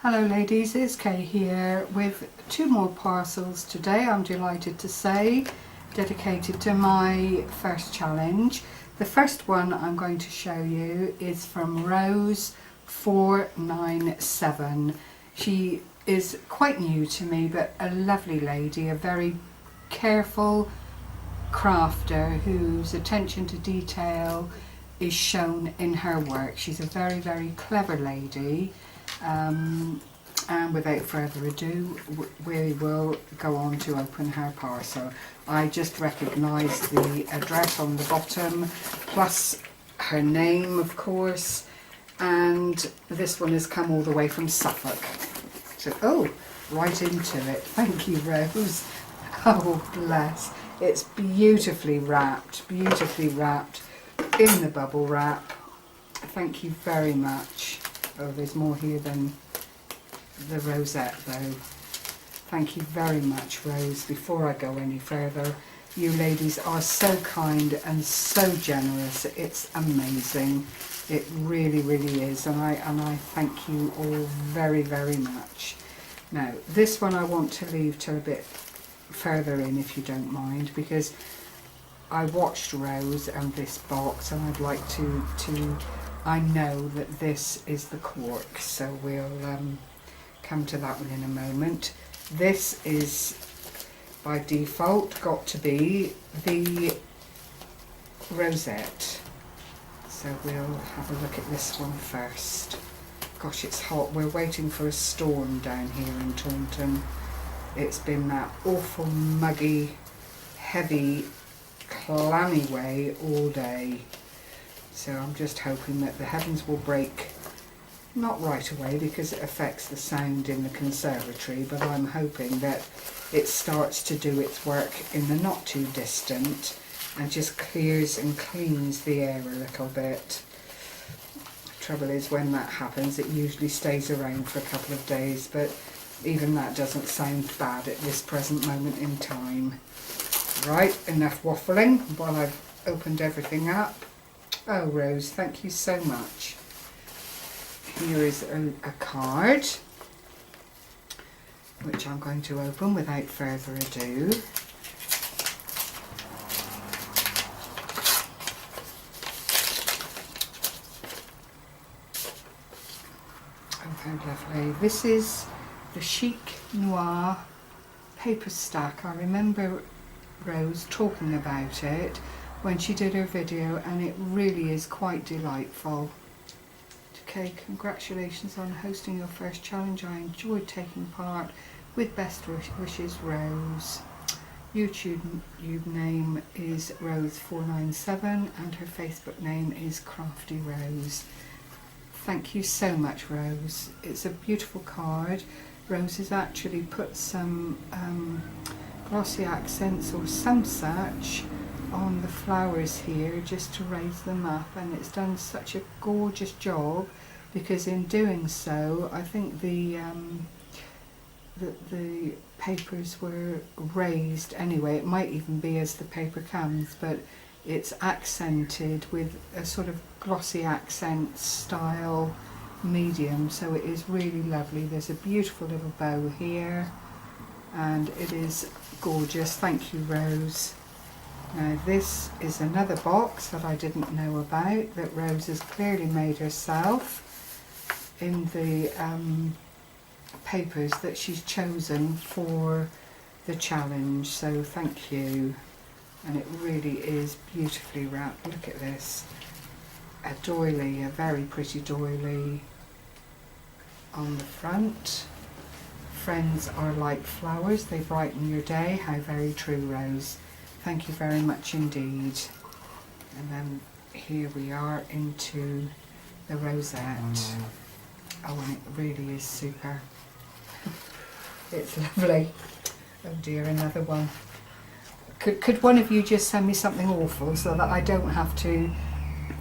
Hello ladies, it's Kay here with two more parcels today, I'm delighted to say, dedicated to my first challenge. The first one I'm going to show you is from Rose497. She is quite new to me, but a lovely lady, a very careful crafter whose attention to detail is shown in her work. She's a very, very clever lady. And without further ado, we will go on to open her parcel. I just recognised the address on the bottom, plus her name of course, and this one has come all the way from Suffolk. So, oh, right into it. Thank you, Rose. Oh, bless. It's beautifully wrapped in the bubble wrap. Thank you very much. Oh, there's more here than the rosette though. Thank you very much, Rose. Before I go any further, you ladies are so kind and so generous. It's amazing. It really, really is, and I thank you all very, very much. Now, this one I want to leave till a bit further in, if you don't mind, because I watched Rose and this box, and I'd like to I know that this is the cork, so we'll come to that one in a moment. This is by default got to be the rosette, so we'll have a look at this one first. Gosh, it's hot. We're waiting for a storm down here in Taunton. It's been that awful muggy, heavy, clammy way all day. So I'm just hoping that the heavens will break, not right away because it affects the sound in the conservatory, but I'm hoping that it starts to do its work in the not too distant and just clears and cleans the air a little bit. The trouble is, when that happens, it usually stays around for a couple of days, but even that doesn't sound bad at this present moment in time. Right, enough waffling while I've opened everything up. Oh, Rose, thank you so much. Here is a card, which I'm going to open without further ado. Oh, how lovely. This is the Chic Noir paper stack. I remember Rose talking about it when she did her video, and it really is quite delightful. Okay, congratulations on hosting your first challenge. I enjoyed taking part. With best wishes, Rose. YouTube name is Rose497 and her Facebook name is Crafty Rose. Thank you so much, Rose. It's a beautiful card. Rose has actually put some glossy accents or some such on the flowers here just to raise them up, and it's done such a gorgeous job, because in doing so I think the papers were raised anyway. It might even be as the paper comes, but it's accented with a sort of glossy accent style medium, so it is really lovely. There's a beautiful little bow here and it is gorgeous. Thank you, Rose. Now this is another box that I didn't know about, that Rose has clearly made herself in the papers that she's chosen for the challenge, so thank you. And it really is beautifully wrapped. Look at this, a doily, a very pretty doily on the front. Friends are like flowers, they brighten your day. How very true, Rose. Thank you very much indeed. And then here we are into the rosette. Oh, and it really is super. It's lovely. Oh dear, another one. Could one of you just send me something awful so that I don't have to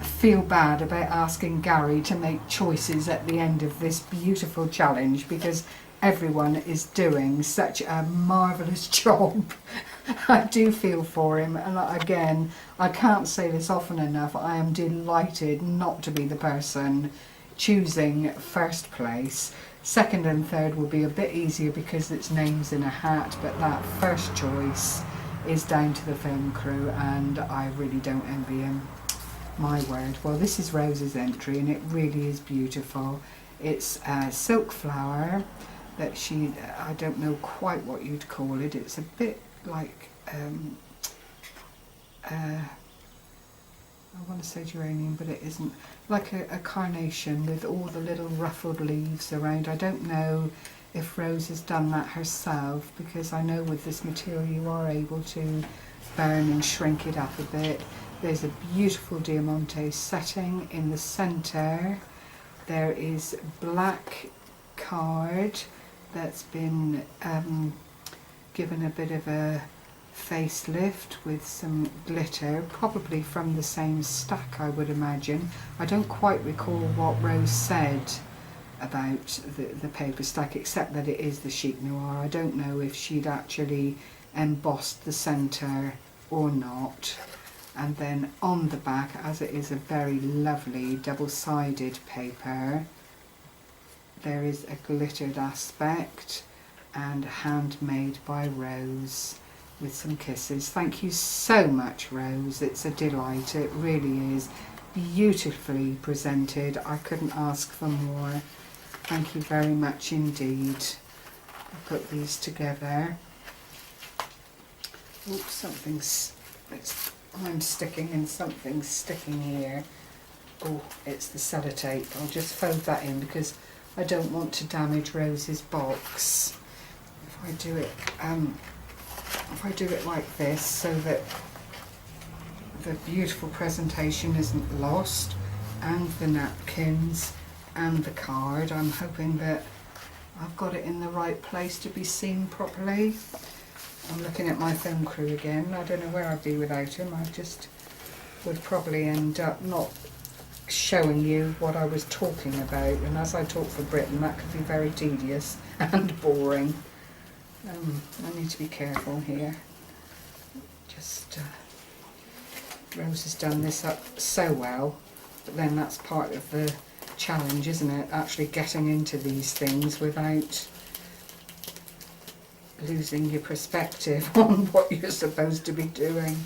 feel bad about asking Gary to make choices at the end of this beautiful challenge, because everyone is doing such a marvellous job. I do feel for him, and again, I can't say this often enough, I am delighted not to be the person choosing first place. Second and third will be a bit easier because it's names in a hat, but that first choice is down to the film crew, and I really don't envy him. My word. Well, this is Rose's entry, and it really is beautiful. It's a silk flower that she, I don't know quite what you'd call it. It's a bit like, I want to say geranium, but it isn't. Like a carnation with all the little ruffled leaves around. I don't know if Rose has done that herself, because I know with this material you are able to burn and shrink it up a bit. There's a beautiful diamante setting in the centre. There is black card that's been given a bit of a facelift with some glitter, probably from the same stack, I would imagine. I don't quite recall what Rose said about the paper stack, except that it is the Chic Noir. I don't know if she'd actually embossed the centre or not. And then on the back, as it is a very lovely double-sided paper, there is a glittered aspect and handmade by Rose with some kisses. Thank you so much, Rose. It's a delight. It really is beautifully presented. I couldn't ask for more. Thank you very much indeed. I'll put these together. Oops, I'm sticking and something's sticking here. Oh, it's the sellotape. I'll just fold that in because I don't want to damage Rose's box. If I do it like this, so that the beautiful presentation isn't lost, and the napkins and the card, I'm hoping that I've got it in the right place to be seen properly. I'm looking at my film crew again. I don't know where I'd be without him. I just would probably end up not showing you what I was talking about, and as I talk for Britain, that could be very tedious and boring. I need to be careful here. Just Rose has done this up so well, but then that's part of the challenge, isn't it? Actually getting into these things without losing your perspective on what you're supposed to be doing.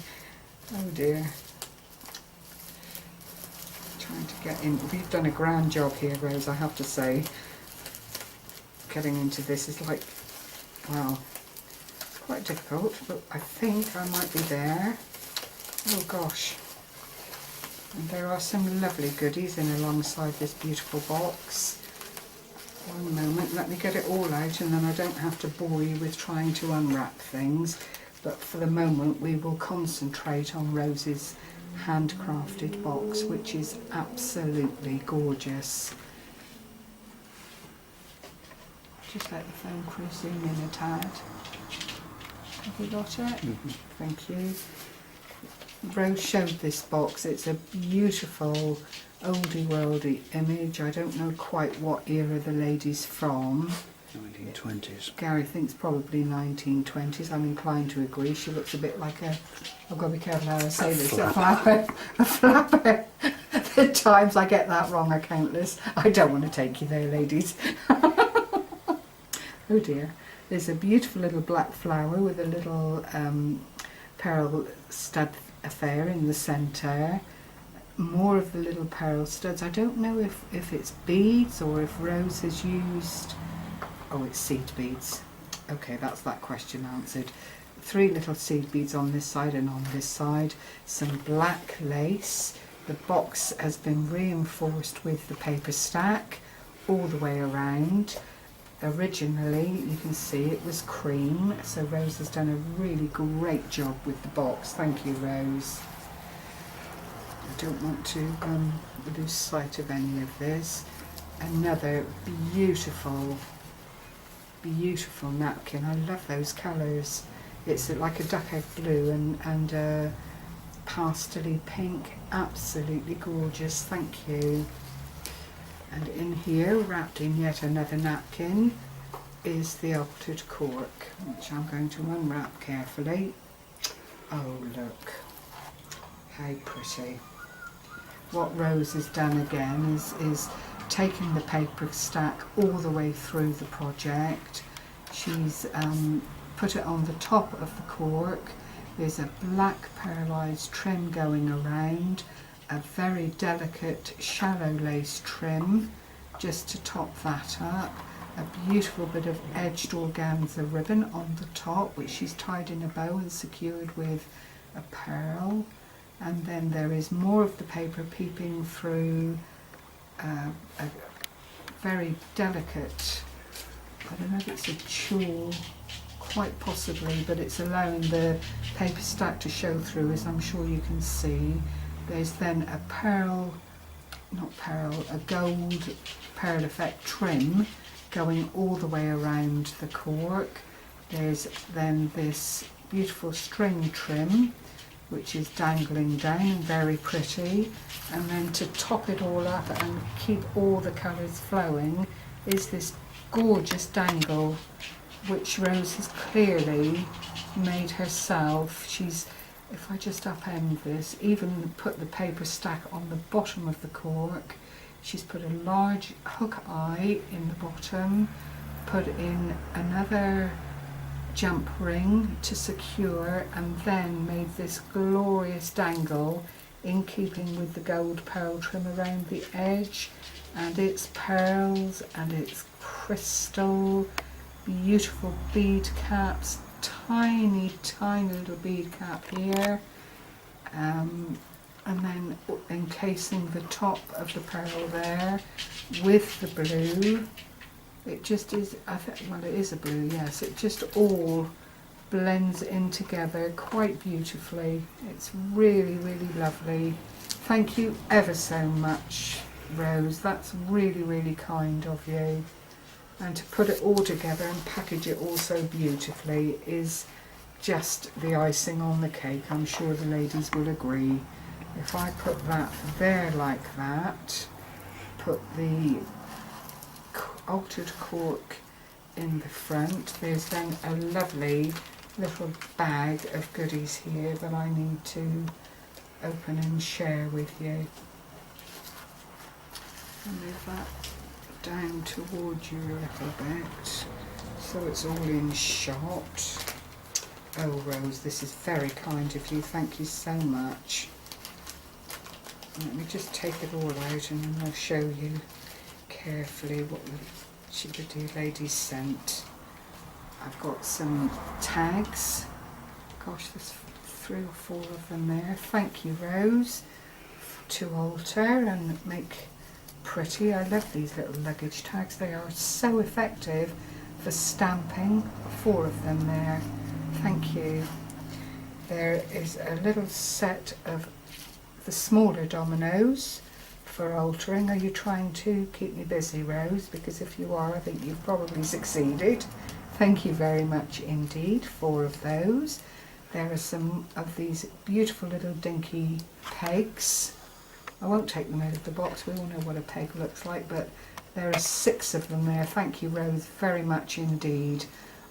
Oh dear. Trying to get in. We've done a grand job here, Rose, I have to say. Getting into this is like, well, it's quite difficult, but I think I might be there. Oh gosh. And there are some lovely goodies in alongside this beautiful box. One moment, let me get it all out, and then I don't have to bore you with trying to unwrap things. But for the moment we will concentrate on Rose's handcrafted box, which is absolutely gorgeous. Just let the phone crew zoom in a tad. Have you got it? Mm-hmm. Thank you. Rose showed this box. It's a beautiful oldie worldy image. I don't know quite what era the lady's from. 1920s. Gary thinks probably 1920s. I'm inclined to agree. She looks a bit like a, I've got to be careful how I say this, a flapper. A flapper. The times I get that wrong are countless. I don't want to take you there, ladies. Oh dear. There's a beautiful little black flower with a little pearl stud affair in the centre. More of the little pearl studs. I don't know if it's beads or if Rose has used... Oh, it's seed beads. Okay, that's that question answered. 3 little seed beads on this side and on this side. Some black lace. The box has been reinforced with the paper stack all the way around. Originally, you can see it was cream, so Rose has done a really great job with the box. Thank you, Rose. I don't want to lose sight of any of this. Another beautiful, beautiful napkin. I love those colours. It's like a duck egg blue and a pastel-y pink. Absolutely gorgeous. Thank you. And in here, wrapped in yet another napkin, is the altered cork, which I'm going to unwrap carefully. Oh, look. How pretty. What Rose has done again is taking the paper stack all the way through the project. She's put it on the top of the cork. There's a black pearlized trim going around, a very delicate shallow lace trim just to top that up, a beautiful bit of edged organza ribbon on the top which she's tied in a bow and secured with a pearl, and then there is more of the paper peeping through a very delicate, I don't know if it's a tulle, quite possibly, but it's allowing the paper stack to show through, as I'm sure you can see. There's then a a gold pearl effect trim going all the way around the cork. There's then this beautiful string trim which is dangling down and very pretty, and then to top it all up and keep all the colours flowing is this gorgeous dangle which Rose has clearly made herself. She's, if I just upend this, even put the paper stack on the bottom of the cork. She's put a large hook eye in the bottom, put in another jump ring to secure, and then made this glorious dangle in keeping with the gold pearl trim around the edge, and its pearls and its crystal, beautiful bead caps, tiny little bead cap here, and then encasing the top of the pearl there with the blue. It just is, I think, well, it is a blue, yes, it just all blends in together quite beautifully. It's really lovely. Thank you ever so much, Rose, that's really kind of you. And to put it all together and package it all so beautifully is just the icing on the cake. I'm sure the ladies will agree. If I put that there like that, put the altered cork in the front, there's then a lovely little bag of goodies here that I need to open and share with you. I'll move that down towards you a little bit so it's all in shot. Oh Rose, this is very kind of you, thank you so much. Let me just take it all out and then I'll show you carefully what the dear lady sent. I've got some tags, gosh there's 3 or 4 of them there. Thank you Rose, to alter and make pretty. I love these little luggage tags, they are so effective for stamping. 4 of them there, thank you. There is a little set of the smaller dominoes for altering. Are you trying to keep me busy, Rose? Because if you are, I think you've probably succeeded. Thank you very much indeed, 4 of those. There are some of these beautiful little dinky pegs. I won't take them out of the box, we all know what a peg looks like, but there are 6 of them there. Thank you Rose very much indeed.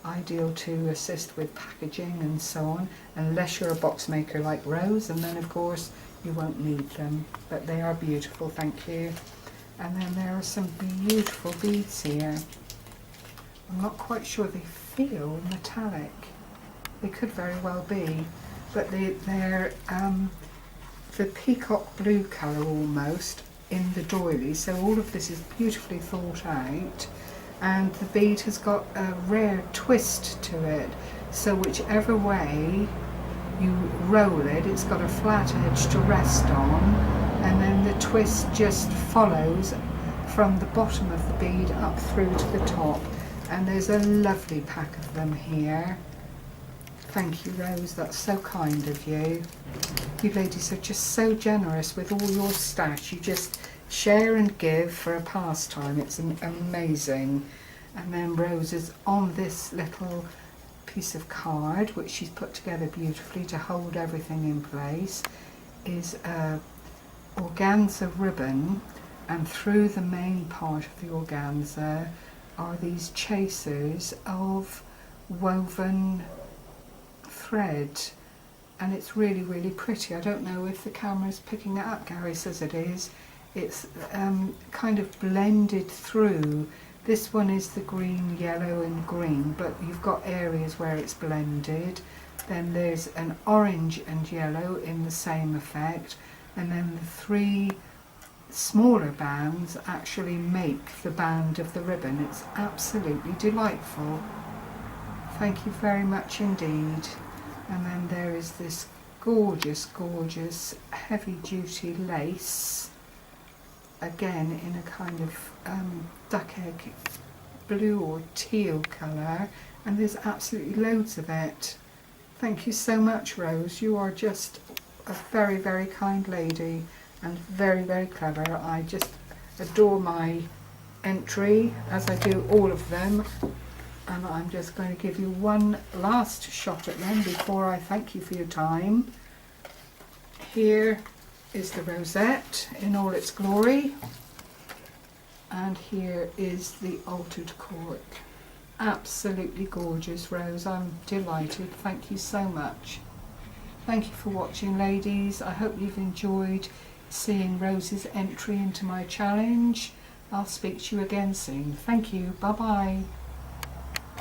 Ideal to assist with packaging and so on, unless you're a box maker like Rose, and then of course you won't need them, but they are beautiful, thank you. And then there are some beautiful beads here. I'm not quite sure, they feel metallic. They could very well be, but they're the peacock blue colour almost in the doily, so all of this is beautifully thought out, and the bead has got a rare twist to it, so whichever way you roll it, it's got a flat edge to rest on, and then the twist just follows from the bottom of the bead up through to the top, and there's a lovely pack of them here. Thank you Rose, that's so kind of you. You ladies are just so generous with all your stash, you just share and give for a pastime, it's amazing. And then Rose is on this little piece of card which she's put together beautifully to hold everything in place, is a organza ribbon, and through the main part of the organza are these chasers of woven thread, and it's really pretty. I don't know if the camera's picking it up, Gary says it is. It's kind of blended through. This one is the green, yellow and green, but you've got areas where it's blended. Then there's an orange and yellow in the same effect, and then the 3 smaller bands actually make the band of the ribbon. It's absolutely delightful. Thank you very much indeed. And then there is this gorgeous, gorgeous heavy duty lace, again in a kind of duck egg blue or teal colour, and there's absolutely loads of it. Thank you so much, Rose. You are just a very, very kind lady and very, very clever. I just adore my entry, as I do all of them, and I'm just going to give you one last shot at them before I thank you for your time. Here is the rosette in all its glory, and here is the altered cork. Absolutely gorgeous, Rose. I'm delighted. Thank you so much. Thank you for watching, ladies. I hope you've enjoyed seeing Rose's entry into my challenge. I'll speak to you again soon. Thank you. Bye bye.